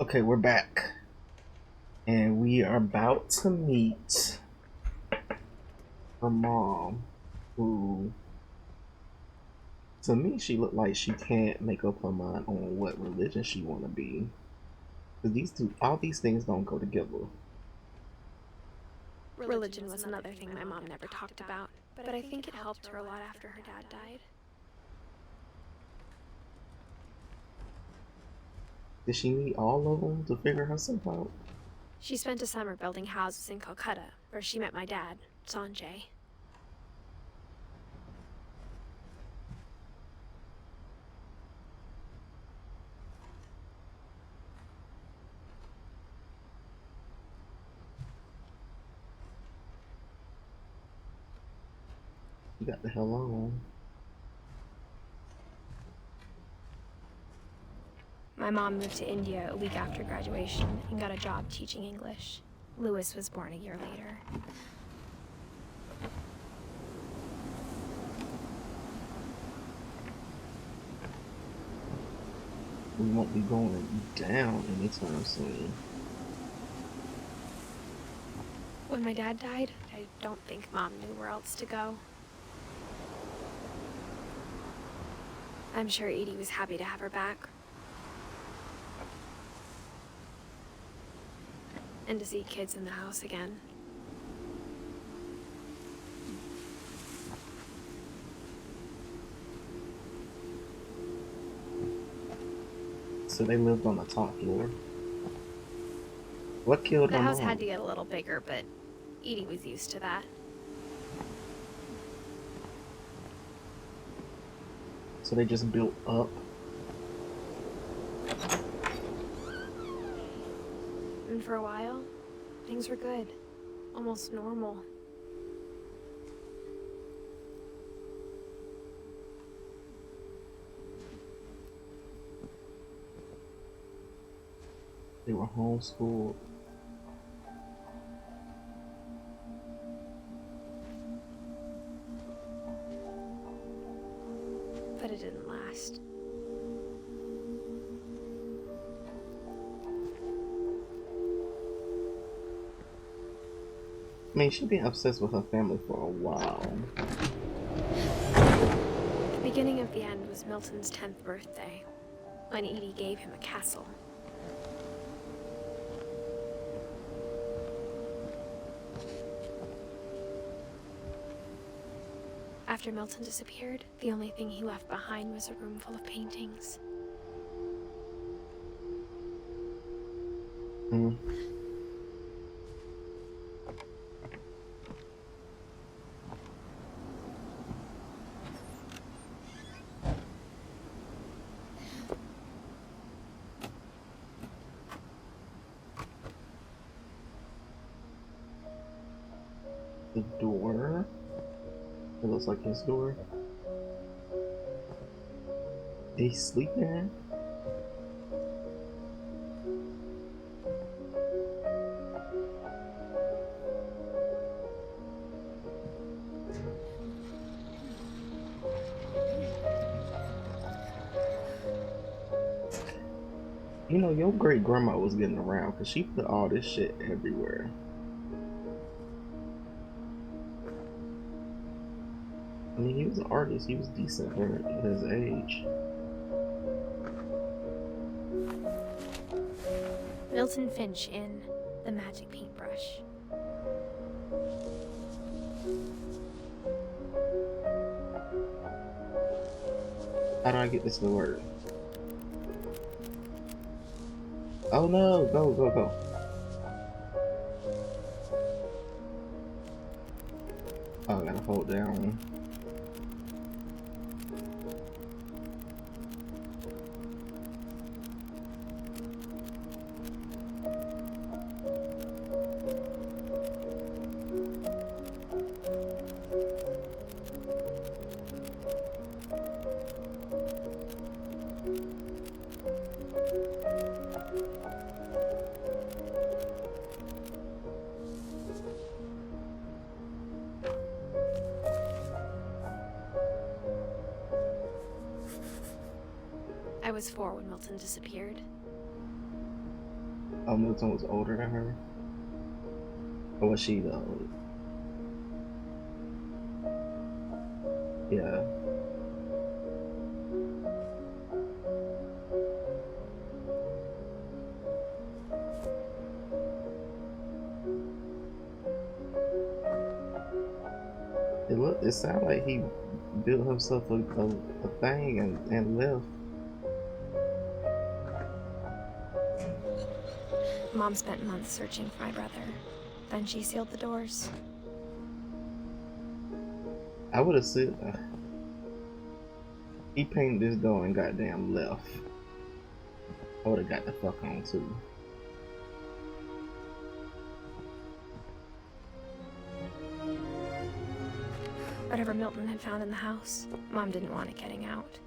Okay, we're back. And we are about to meet her mom, who, to me, she looked like she can't make up her mind on what religion she want to be. Because all these things don't go together. Religion was another thing my mom never talked about, but I think it helped her a lot after her dad died. Did she meet all of them to figure herself out? She spent a summer building houses in Calcutta, where she met my dad, Sanjay. She got the hell on. My mom moved to India a week after graduation and got a job teaching English. Louis was born a year later. We won't be going down anytime soon. When my dad died, I don't think Mom knew where else to go. I'm sure Edie was happy to have her back. And to see kids in the house again. So they lived on the top floor. What killed The her house mom? had to get a little bigger, but Edie was used to that. So they just built up. And for a while, things were good. Almost normal. They were homeschooled. But it didn't last. I mean, she'd been obsessed with her family for a while. The beginning of the end was Milton's 10th birthday, when Edie gave him a castle. After Milton disappeared, the only thing he left behind was a room full of paintings. Mm. The door. It looks like his door. He's sleeping. You know, your great grandma was getting around because she put all this shit everywhere. I mean, he was an artist. He was decent for his age. Milton Finch in The Magic Paintbrush. How do I get this to work? Oh no, go, go, go. Oh, I gotta hold down. I was 4 when Milton disappeared. Oh, Milton was older than her? Or was she the Yeah. It sounded like he built himself a thing and left. Mom spent months searching for my brother. Then she sealed the doors. I would have said he painted this door and goddamn left. I would have got the fuck on too. Whatever Milton had found in the house, Mom didn't want it getting out.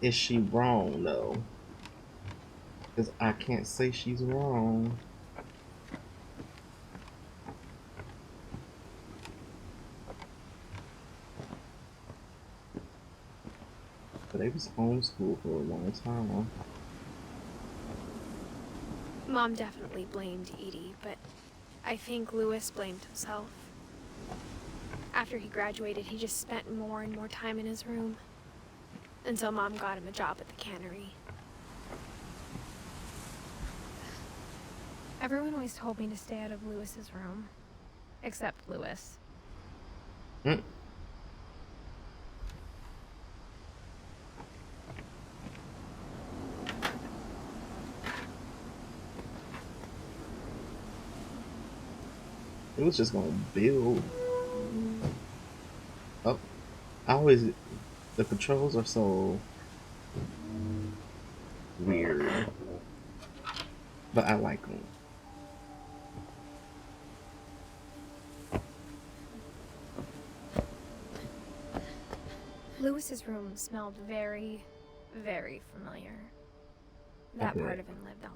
Is she wrong though? Because I can't say she's wrong. But they was homeschooled for a long time. Mom definitely blamed Edie, but I think Lewis blamed himself. After he graduated, he just spent more and more time in his room. Until Mom got him a job at the cannery. Everyone always told me to stay out of Lewis's room. Except Lewis. Mm. It was just gonna build. Oh, the controls are so weird, but I like them. Lewis's room smelled very, very familiar. That part of him lived on.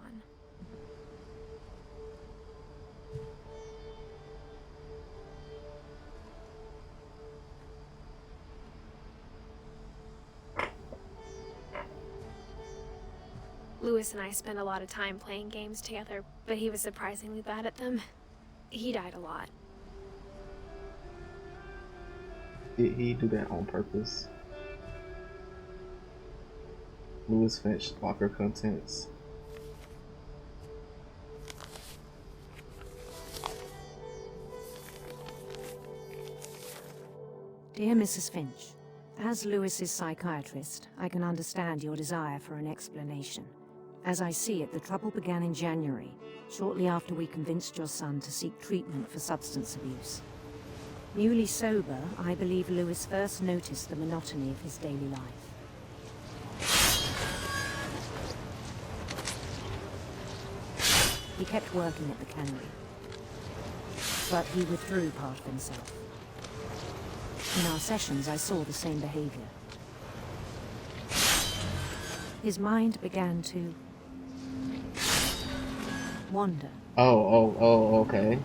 Lewis and I spent a lot of time playing games together, but he was surprisingly bad at them. He died a lot. Did he do that on purpose? Edith Finch locker contents. Dear Mrs. Finch, as Lewis's psychiatrist, I can understand your desire for an explanation. As I see it, the trouble began in January, shortly after we convinced your son to seek treatment for substance abuse. Newly sober, I believe Lewis first noticed the monotony of his daily life. He kept working at the cannery, but he withdrew part of himself. In our sessions, I saw the same behavior. His mind began to wander. Oh, okay.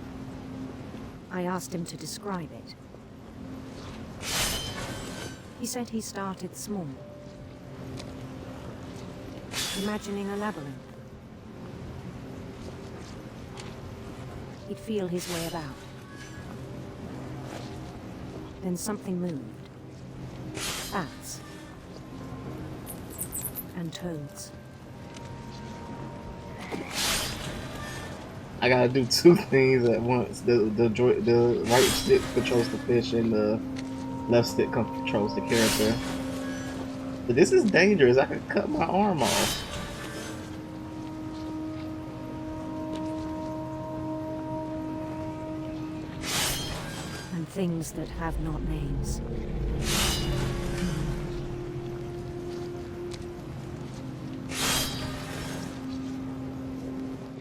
I asked him to describe it. He said he started small, imagining a labyrinth. He'd feel his way about. Then something moved. Bats. And toads. I gotta do two things at once. The right stick controls the fish and the left stick controls the character. But this is dangerous. I could cut my arm off. And things that have not names.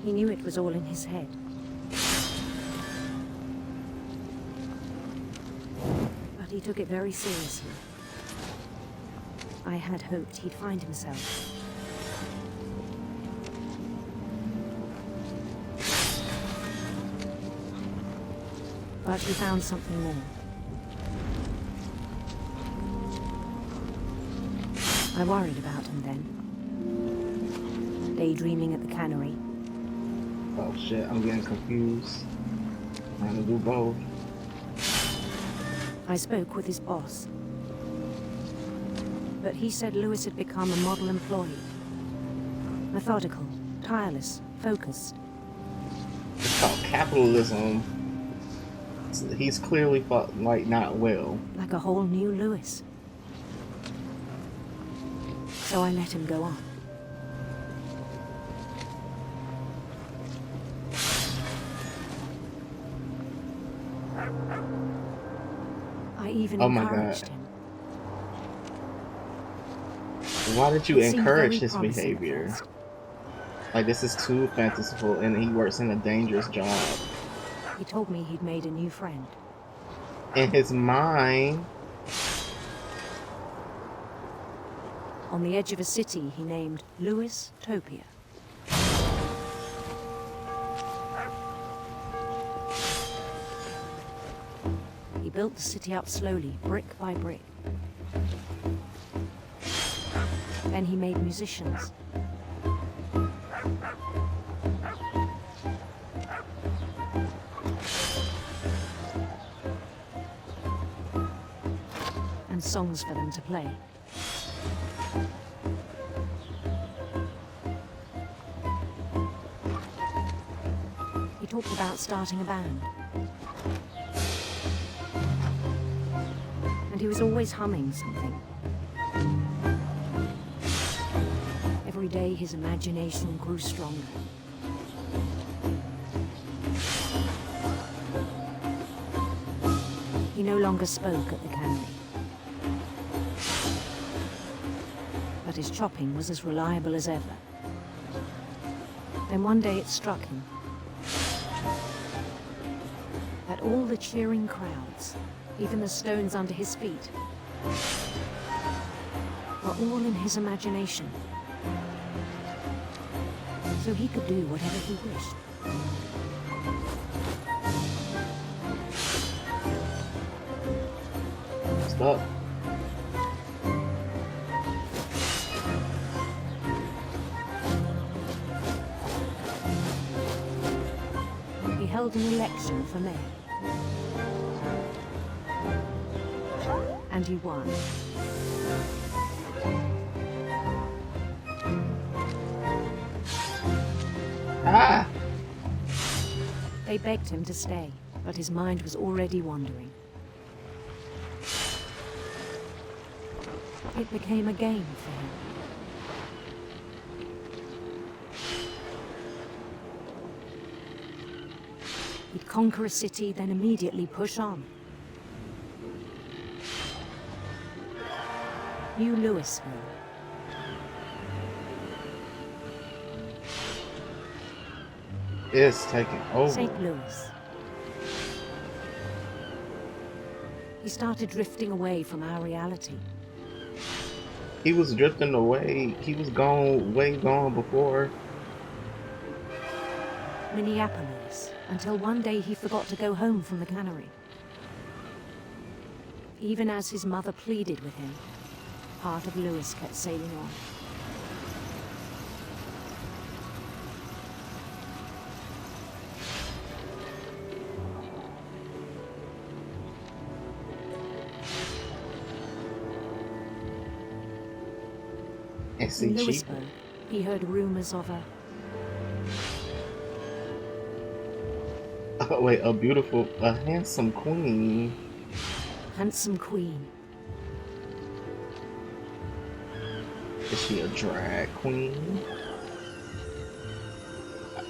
He knew it was all in his head. But he took it very seriously. I had hoped he'd find himself. But he found something more. I worried about him then. Daydreaming at the cannery. Oh shit, I'm getting confused. Trying to do both. I spoke with his boss. But he said Lewis had become a model employee. Methodical, tireless, focused. It's called capitalism. He's clearly fought, like, not well. Like a whole new Lewis. So I let him go on. I even encouraged him. Why did you It encourage seemed his very promising behavior? at first. Like, this is too fanciful, and he works in a dangerous job. He told me he'd made a new friend. In his mind, On the edge of a city he named Lewis Topia. He built the city up slowly, brick by brick. Then he made musicians. And songs for them to play. He talked about starting a band. And he was always humming something. Every day his imagination grew stronger. He no longer spoke at the cannery. But his chopping was as reliable as ever. Then one day it struck him that all the cheering crowds, even the stones under his feet, were all in his imagination. So he could do whatever he wished. stop. He held an election for mayor. And he won. Ah! They begged him to stay, but his mind was already wandering. It became a game for him. He'd conquer a city, then immediately push on. New Louisville. It's taking over. St. Louis. He started drifting away from our reality. He was drifting away. He was gone, way gone before. Minneapolis, until one day he forgot to go home from the cannery. Even as his mother pleaded with him, part of Louis kept sailing on. And see, In she, Louisburg, he heard rumors of a oh, wait, a handsome queen. handsome queen. Is she a drag queen?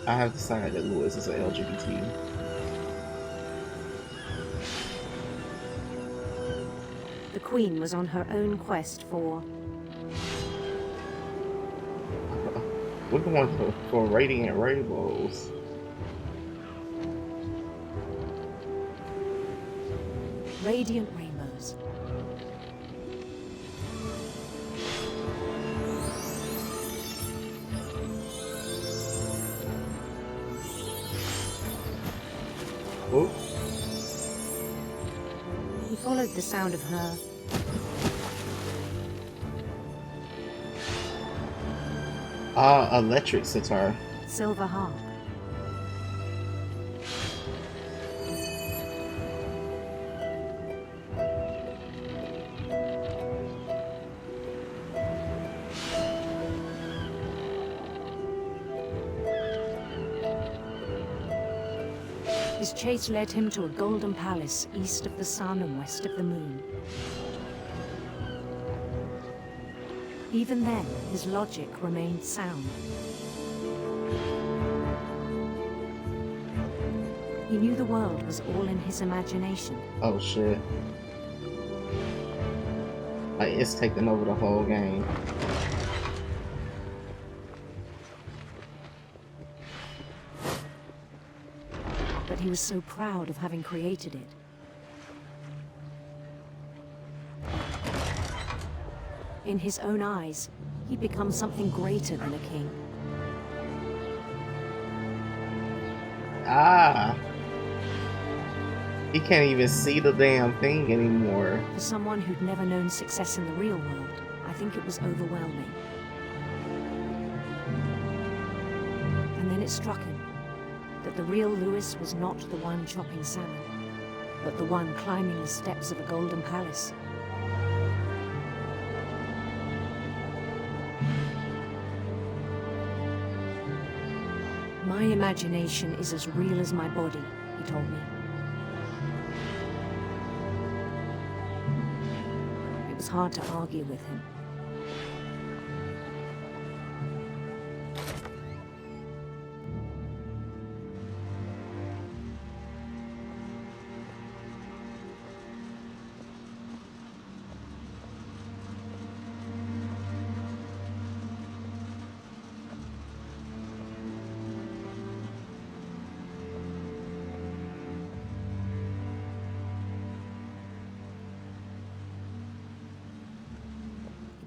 I have decided that Lewis is a LGBT. The queen was on her own quest for We're going for radiant rainbows. radiant rainbows. Oh, He followed the sound of her Ah, electric sitar. Silver harp. His chase led him to a golden palace east of the sun and west of the moon. Even then, his logic remained sound. He knew the world was all in his imagination. Oh shit. Like, it's taking over the whole game. But he was so proud of having created it. In his own eyes, he'd become something greater than a king. Ah. He can't even see the damn thing anymore. For someone who'd never known success in the real world, I think it was overwhelming. And then it struck him that the real Lewis was not the one chopping salmon, but the one climbing the steps of a golden palace. My imagination is as real as my body, he told me. It was hard to argue with him.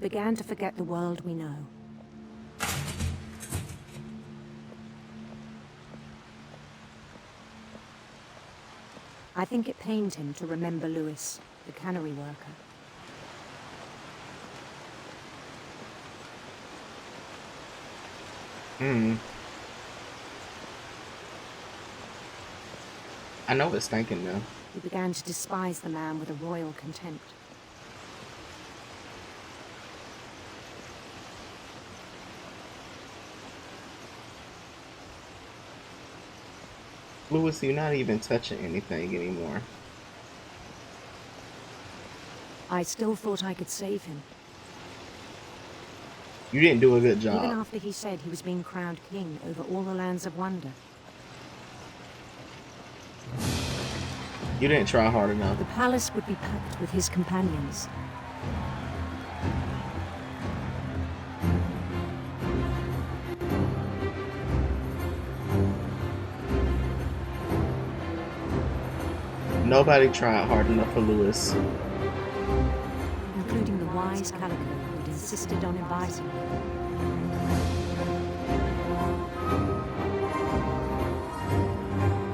He began to forget the world we know. I think it pained him to remember Lewis, the cannery worker. I know it's thinking though. He began to despise the man with a royal contempt. Lewis, you're not even touching anything anymore. I still thought I could save him. You didn't do a good job. Even after he said he was being crowned king over all the lands of wonder. You didn't try hard enough. The palace would be packed with his companions. Nobody tried hard enough for Lewis. Including the wise Calico who'd insisted on advising him.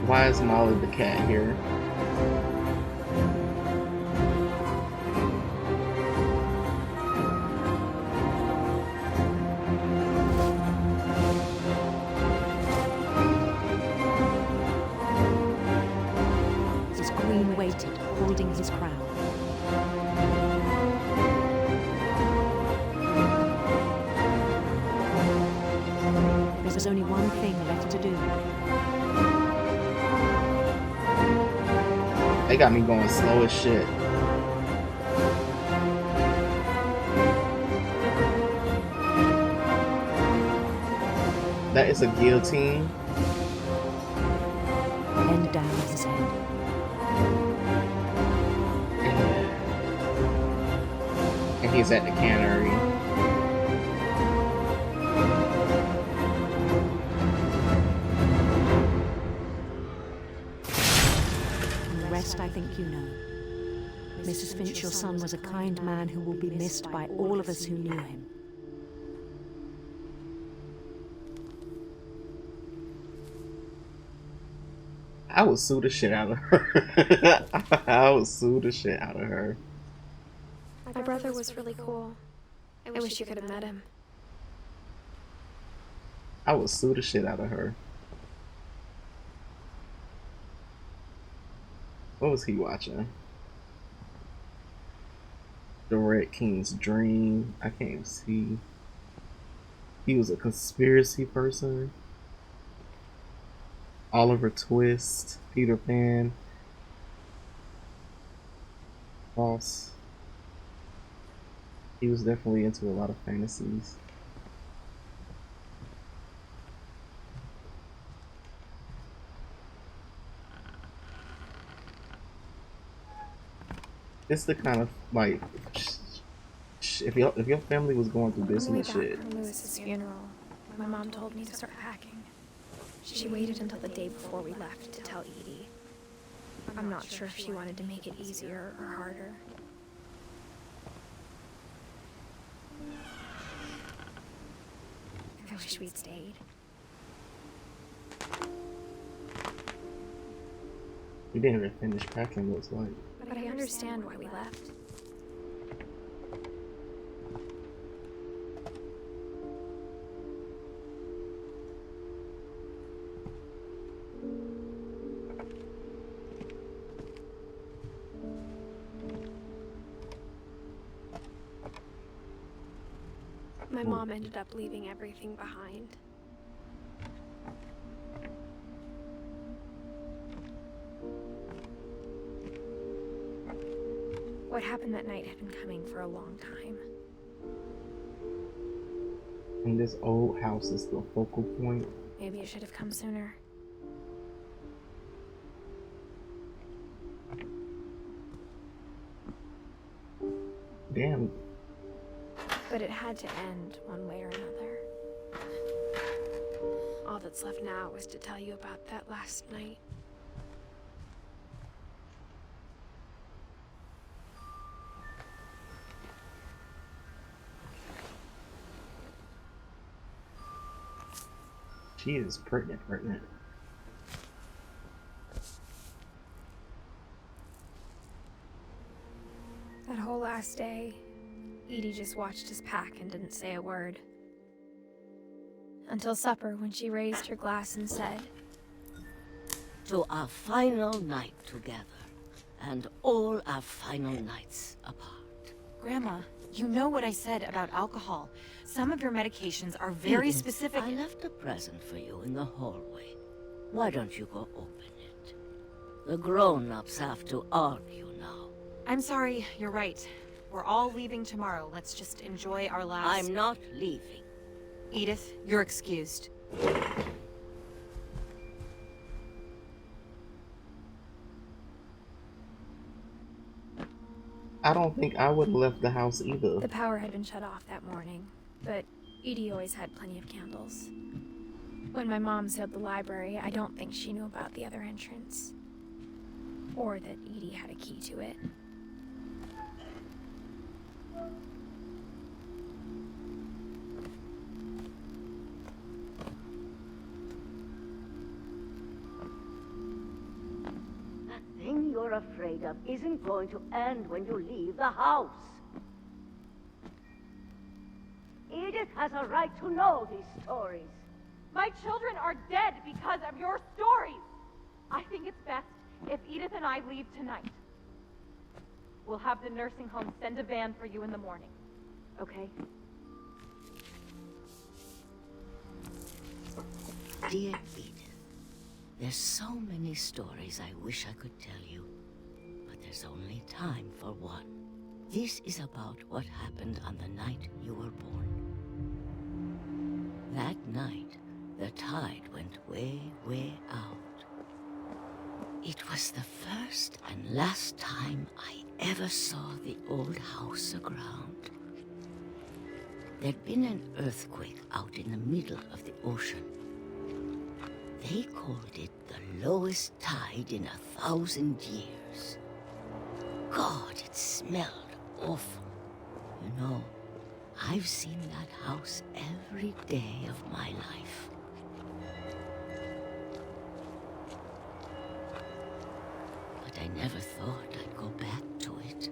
Why is Molly the cat here? His queen waited, holding his crown. There was only one thing left to do. They got me going slow as shit. That is a guillotine. Bend down his head. And he's at the cannery. And the rest I think you know. Mrs. Finch, your son was a kind man who will be missed by all of us who knew him. I would sue the shit out of her. I would sue the shit out of her. My brother was really cool. I wish you could have met him. I would sue the shit out of her. What was he watching? The Red King's Dream. I can't see. He was a conspiracy person. Oliver Twist, Peter Pan, Boss. He was definitely into a lot of fantasies. It's the kind of like if your family was going through this On the way much back shit, from Lewis's funeral, my mom told me to start packing. She waited until the day before we left to tell Edie. I'm not sure if she wanted to make it easier or harder. I wish we'd stayed. we didn't even finish packing. Looks like. But I understand why we left. My mom ended up leaving everything behind. What happened that night had been coming for a long time. And this old house is the focal point. Maybe it should have come sooner. Damn. But it had to end one way or another. All that's left now is to tell you about that last night. She is pregnant. That whole last day, Edie just watched us pack and didn't say a word. Until supper, when she raised her glass and said, "To our final night together, and all our final nights apart." Grandma, you know what I said about alcohol. Some of your medications are very Edith, specific. I left a present for you in the hallway. Why don't you go open it? The grown-ups have to argue now. I'm sorry, you're right. We're all leaving tomorrow. Let's just enjoy our last... I'm not leaving. Edith, you're excused. I don't think I would have left the house either. the power had been shut off that morning, but Edie always had plenty of candles. When my mom sealed the library, I don't think she knew about the other entrance. Or that Edie had a key to it. That thing you're afraid of isn't going to end when you leave the house. Edith has a right to know these stories. My children are dead because of your stories. I think it's best if Edith and I leave tonight. We'll have the nursing home send a van for you in the morning. Okay? Dear Edith, there's so many stories I wish I could tell you, but there's only time for one. This is about what happened on the night you were born. That night, the tide went way, way out. It was the first and last time I ever saw the old house aground. There'd been an earthquake out in the middle of the ocean. They called it the lowest tide in 1,000 years. God, it smelled awful. You know, I've seen that house every day of my life. But I never thought I'd go back to it.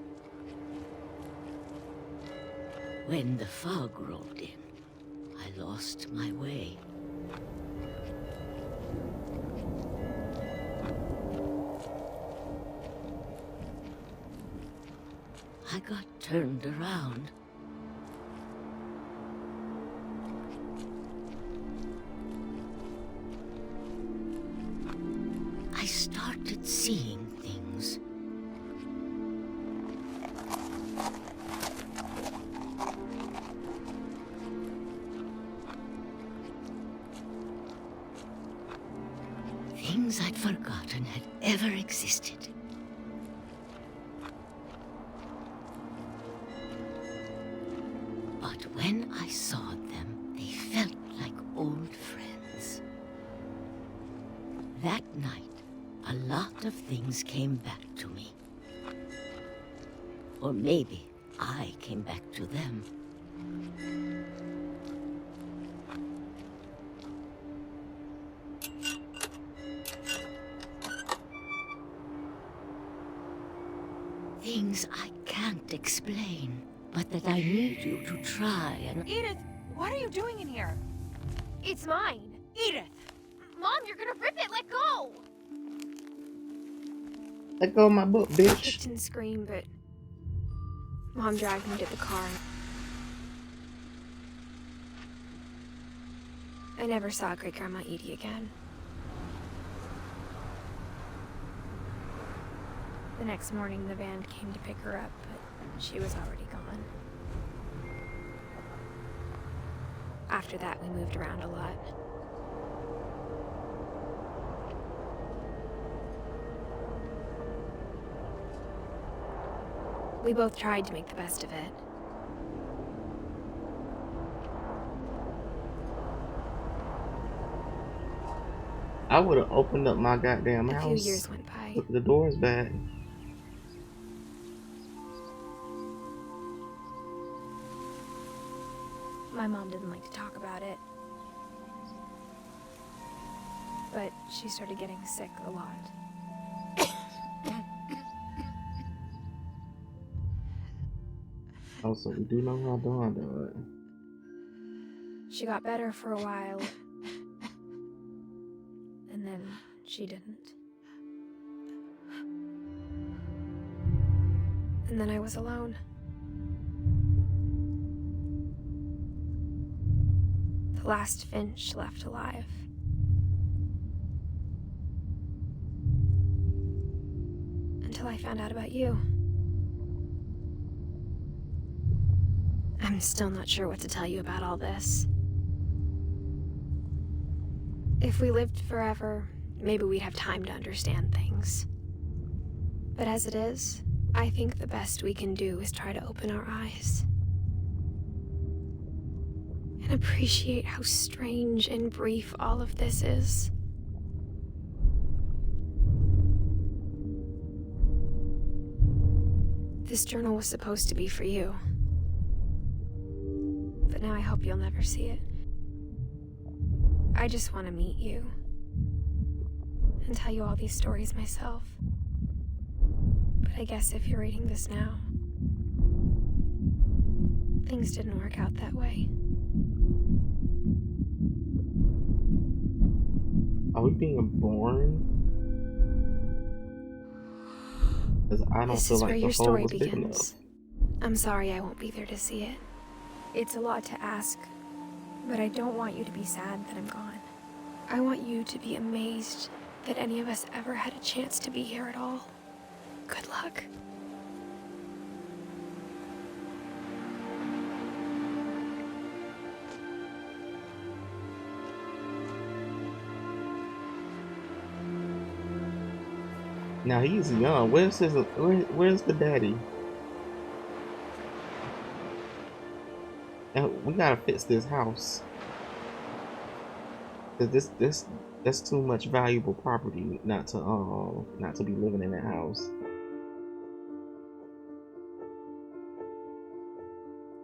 When the fog rolled in, I lost my way. I got turned around. I started seeing things. Things I'd forgotten had ever existed. But when I saw them, they felt like old friends. That night, a lot of things came back to me. Or maybe I came back to them. Things I can't explain, but that I need you to try and... Edith, what are you doing in here? It's mine. Edith! Mom, you're gonna rip it. Let go. Let go of my book, I bitch. kicked and screamed, but Mom dragged me to the car. I never saw Great Grandma Edie again. The next morning, the van came to pick her up, but she was already gone. After that, we moved around a lot. We both tried to make the best of it. I would have opened up my goddamn A house. few years went by. Look, the door's back. My mom didn't like to talk about it. But she started getting sick a lot. Oh, so we do know how Dawn died. She got better for a while. And then she didn't. And then I was alone. The last Finch left alive. Until I found out about you. I'm still not sure what to tell you about all this. If we lived forever, maybe we'd have time to understand things. But as it is, I think the best we can do is try to open our eyes. And appreciate how strange and brief all of this is. This journal was supposed to be for you. But now I hope you'll never see it. I just want to meet you. And tell you all these stories myself. But I guess if you're reading this now, things didn't work out that way. Are we being born? Because I don't This feel is where like the your hole story was big enough. begins. I'm sorry I won't be there to see it. It's a lot to ask, but I don't want you to be sad that I'm gone. I want you to be amazed that any of us ever had a chance to be here at all. Good luck. Now he's young. Where's the daddy? And we gotta fix this house. Cause that's too much valuable property not to be living in that house.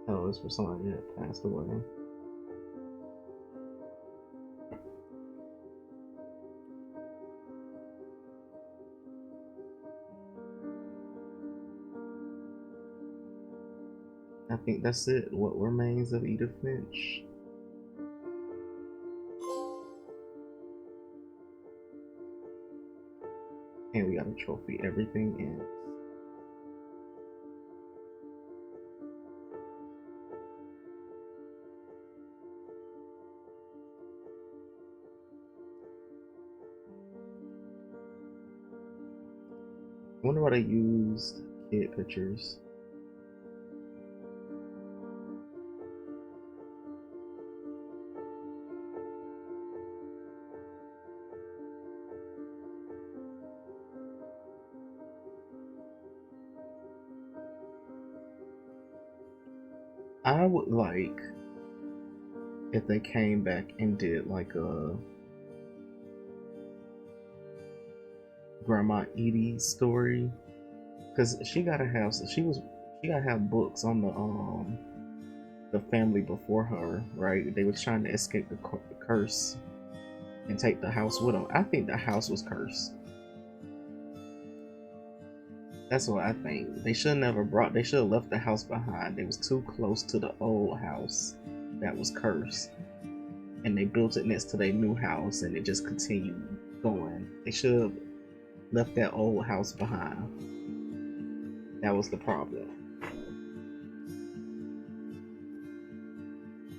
Oh, it's for somebody that passed away. I think that's it. What remains of Edith Finch? And we got a trophy. Everything ends. wonder why they used kid pictures. I would like if they came back and did like a Grandma Edie story, because she gotta have books on the family before her, right? They was trying to escape the curse and take the house with them. I think the house was cursed. That's what I think. They should have left the house behind. They was too close to the old house that was cursed. And they built it next to their new house and it just continued going. They should have left that old house behind. That was the problem.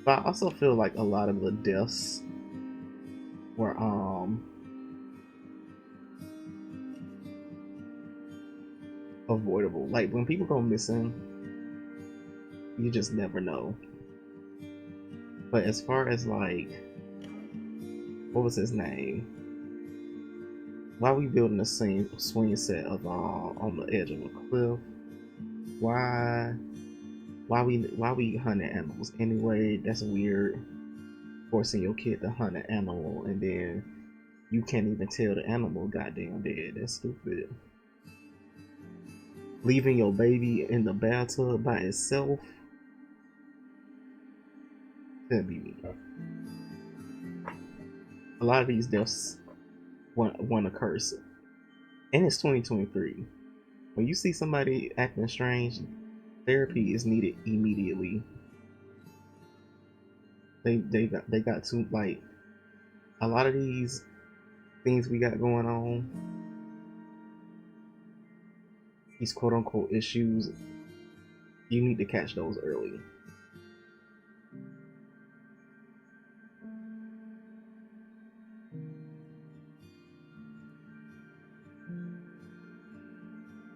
But I also feel like a lot of the deaths were avoidable. Like when people go missing, you just never know. But as far as like, what was his name? Why we building a swing set of on the edge of a cliff? Why we hunting animals anyway? That's weird. Forcing your kid to hunt an animal and then you can't even tell the animal goddamn dead. That's stupid. Leaving your baby in the bathtub by itself. That'd be me. A lot of these deaths want a curse. And it's 2023. When you see somebody acting strange, therapy is needed immediately. They got to, like, a lot of these things we got going on, these quote unquote issues, you need to catch those early.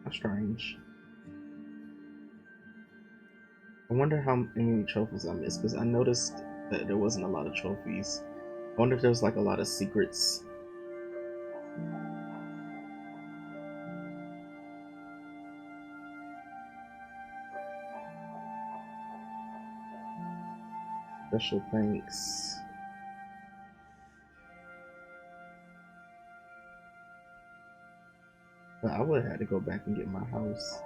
How strange. I wonder how many trophies I missed, because I noticed that there wasn't a lot of trophies. I wonder if there was like a lot of secrets. Special thanks. But I would have had to go back and get my house.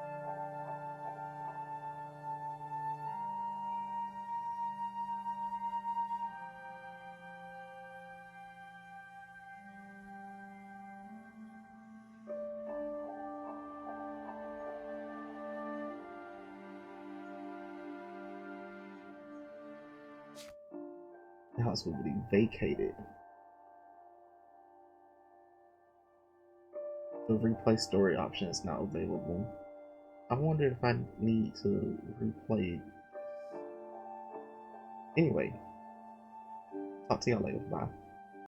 The house will be vacated. The replay story option is not available. I wonder if I need to replay it. Anyway, talk to y'all later. Bye.